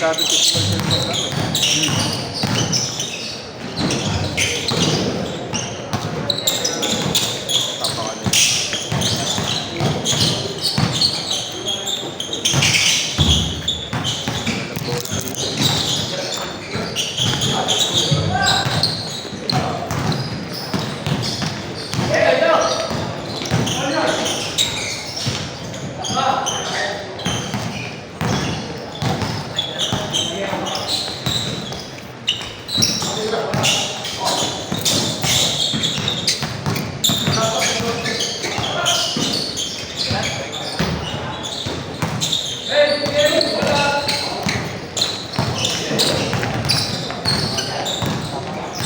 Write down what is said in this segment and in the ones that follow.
masyado difficult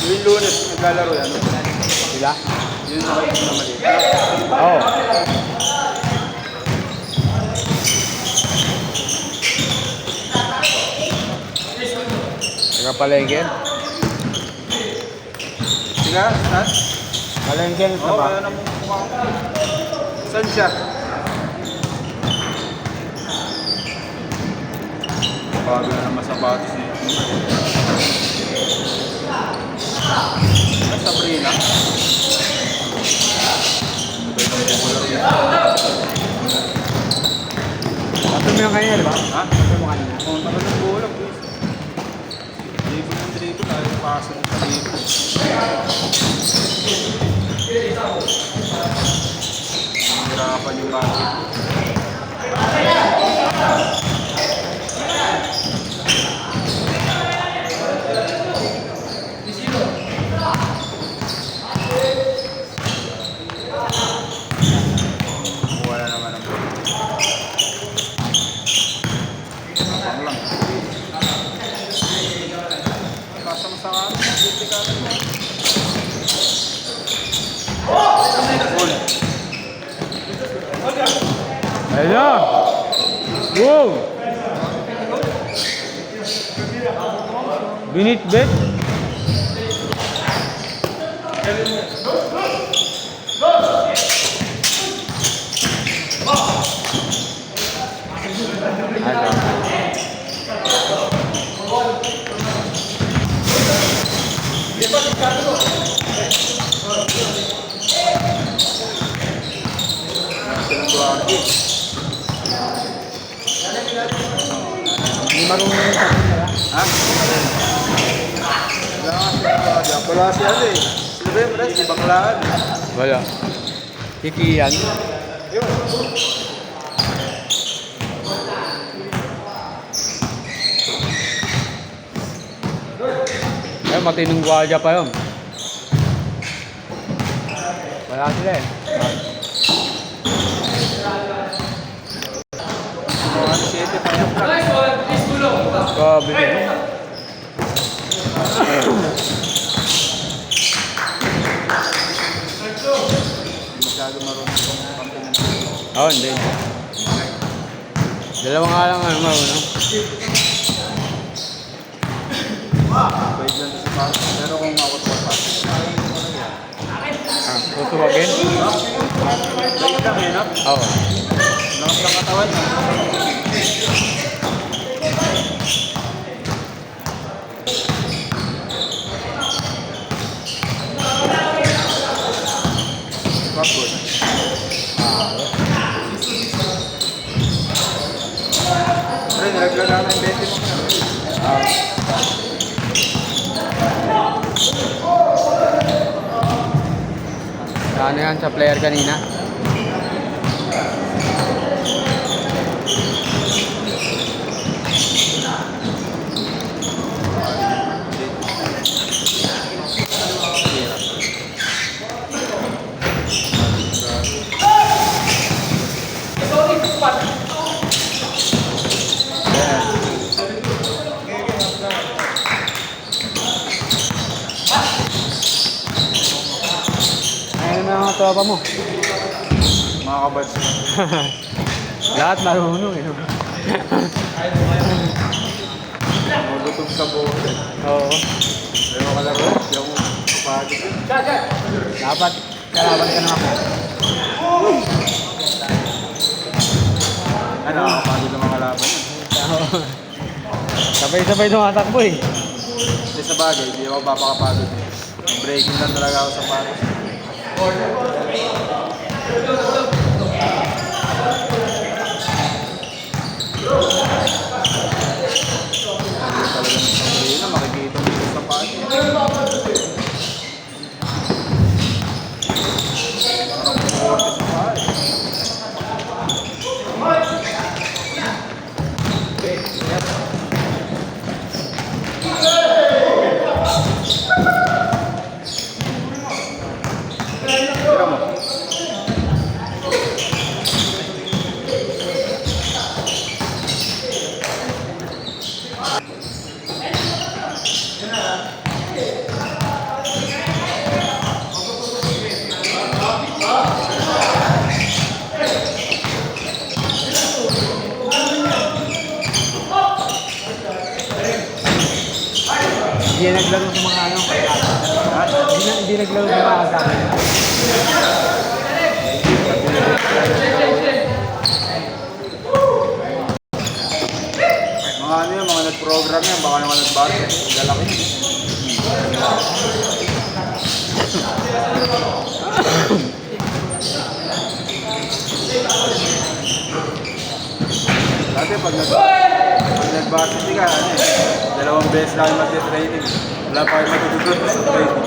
yung Lunes, naglalaro yan. Sila? Yun na mali. Oo. Taga-palengke? Sila? Saan? Palengke na Oo, ba? kaya naman kumakaw. Saan siya? Bago na naman sa batis niya. Sabrina. Sabi mo yung kanina, di ba? Ha? Sabi mo kanina. Oo, talagang bola, please. Dribble ng dribble, ayaw paso ng dribble. Hirapan yung basket. Wala naman ang bola. Abang lang. Kasama sa akin, hindi ka rin mo. Ayun na! Wow! Binitbit? Hindi marunong yung sabi nila. Ha? Wala si ano eh. Sila ba yung si Banglaan? Wala. Kikiyan. Yun. Ay, matinong gwardiya pa yun. Wala sila eh. Mga 7 pa yung Kabili. masyado marunong kung kampi ng Oo, hindi. Dalawa nga lang ano marunong. Pwede lang sa park. Pero kung ako sa park. Tutuwagin? Pwede lang eh, no? Oo. Lakas ng katawan niya. Kapod. Pre, nilagyan namin 20 mo. Ano yan sa player kanina? Ayun na mga tropa mo. Mga kabads. Lahat marunong eh. Magutog sa bola. Oo. Pero kalaro, hindi ako kapagod. Dapat kalaban ka na ako. Ano, nakakapagod ng mga laban. Sa Sabay-sabay tumatakbo eh. Hindi sa bagay, hindi ako papakapagod. Breaking lang talaga ako sa paros. Talaga ng sandali na makikita mo sa paros. Parang pumunta sa paros. Tira mo. Hindi naglaro sa mga ano. Ha? Hindi naglaro sa mga kasama. Mga ano yun, mga nag-program yan, baka naman nag-basket. Lalaki. Dati pag nag-basket ka, ano eh, 2 beses lang mag-training. Wala pa kayo matutunan sa training.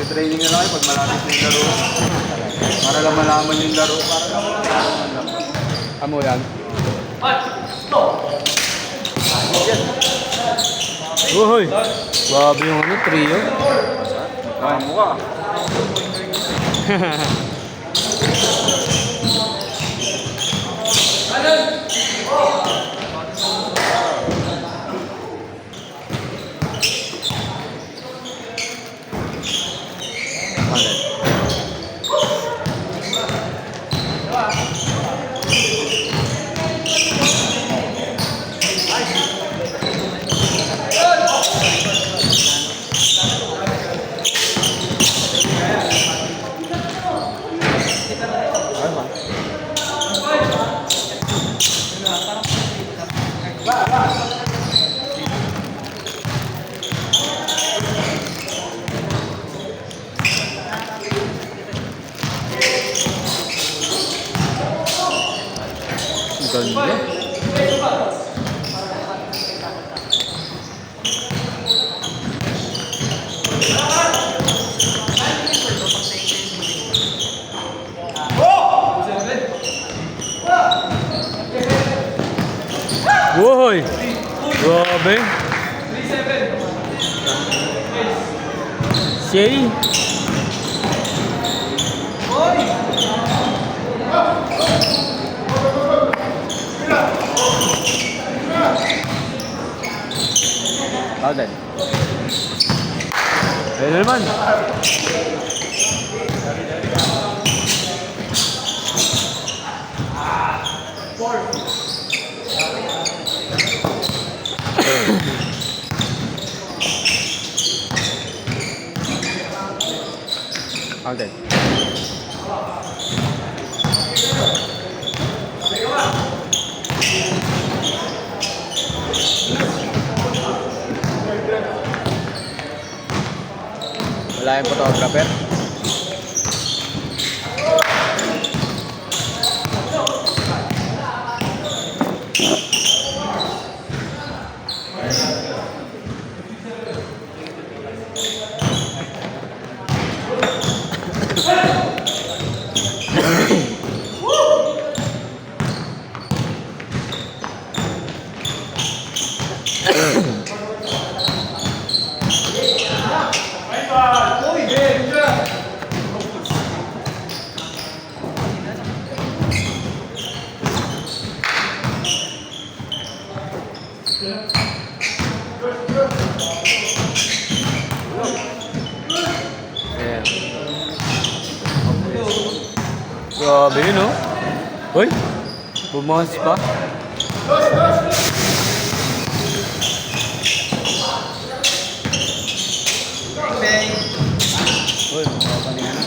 Training na lang kayo pag malapit yung laro. Para lang malaman yung laro. Para lang malaman lang. Amo yan. Uy! Grabe yung ano, trio. Kamo ka. Ganda. Uy! Grabe. Shay. Alden. Ayun na naman. Alden. Wala yung photographer. Ayan. Grabe yun, oh. Uy, bumangas pa. Uy, mga kanina.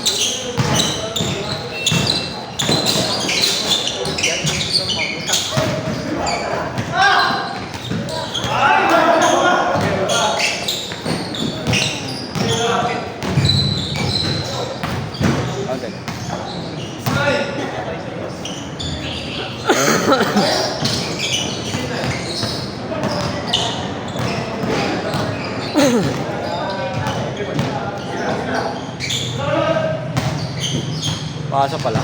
Pasa pala.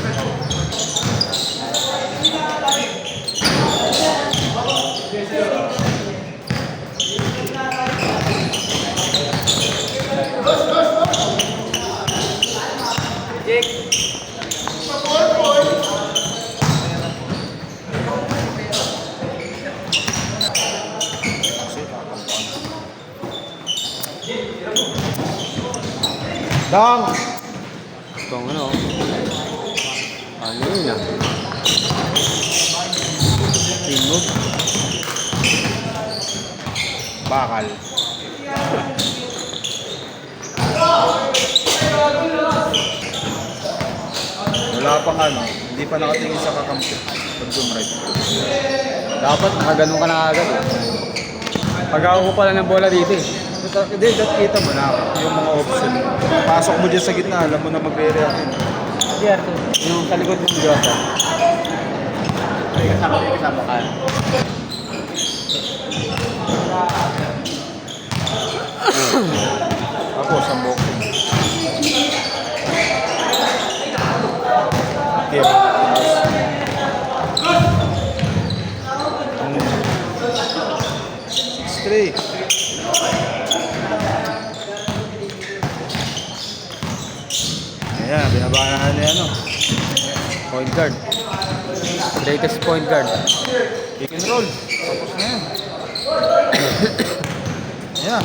Dong! Itong ano. Ano yun ah. Tingog. Bakal. Wala pang ano, hindi pa nakatingin sa kakampi. Pag dumrive. Dapat nakaganon ka na agad. Pag-ako ko pala ng bola dito eh. Hindi, kita mo na yung mga option. Pasok mo dyan sa gitna, alam mo na magre-react yun. Hindi Arto. Yung sa likod ng Diyosa. May kasama ka. Ako, sambok. Okay. 6-3. Ayan, binabahan na ano. Point guard. Greatest point guard. Pick and roll. Tapos na yan. Ayan.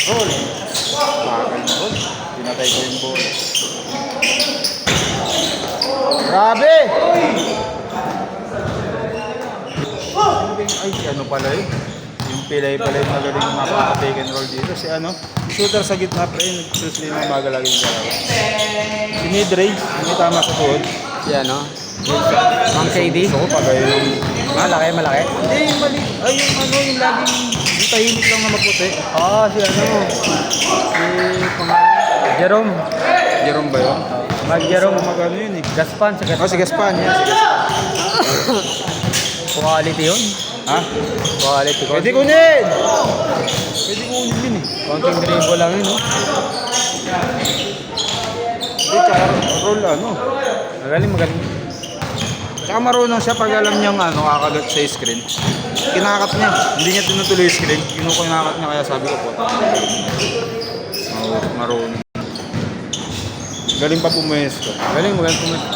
Roll. Bakal na roll. Pinatay ko yung ball. Grabe! Ay, ano pala yun? Yung pilay pala yung magaling yung mapaka-pick and roll dito. Si ano? Shooter sa gitna pa yun. Susli yung maga lagi yung galaw. Si Midray. Hindi tama sa tuhod. Si ano? Mang KD. Gusto ko pa gaya yung... Malaki, malaki. Hindi, yung mali. Ay, yung ano, yung laging... Yung tahimik lang na magputi. Oo, si ano? Si Jerome. Jerome ba yun? Mag Jerome. Magano yun eh. Gaspan, si Oh, Gaspan. si Gaspan. Yan, si Gaspan. Quality yun. Ha? Quality. Pwede kunin! Pwede kunin yun eh. Konting dribble lang yun, no? Hindi, tsaka roll ano. Magaling, magaling. Tsaka marunong siya pag alam niyang ano, kakagat sa screen. Kinakat niya. Hindi niya tinutuloy yung screen. Kinakakat niya kaya sabi ko po. Oh, marunong. Galing pa pumuesto. Magaling, magaling pumunta.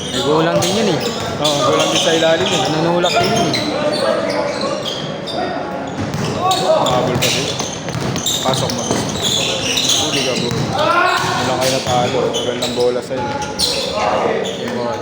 May gulang din yun eh. Oo, gulang din sa ilalim eh. Nanunulak din yun eh. Makabol pa din. Pasok mo. Hindi ka bro. Wala kayo natalo. Tagal ng bola sa'yo. Yung ball.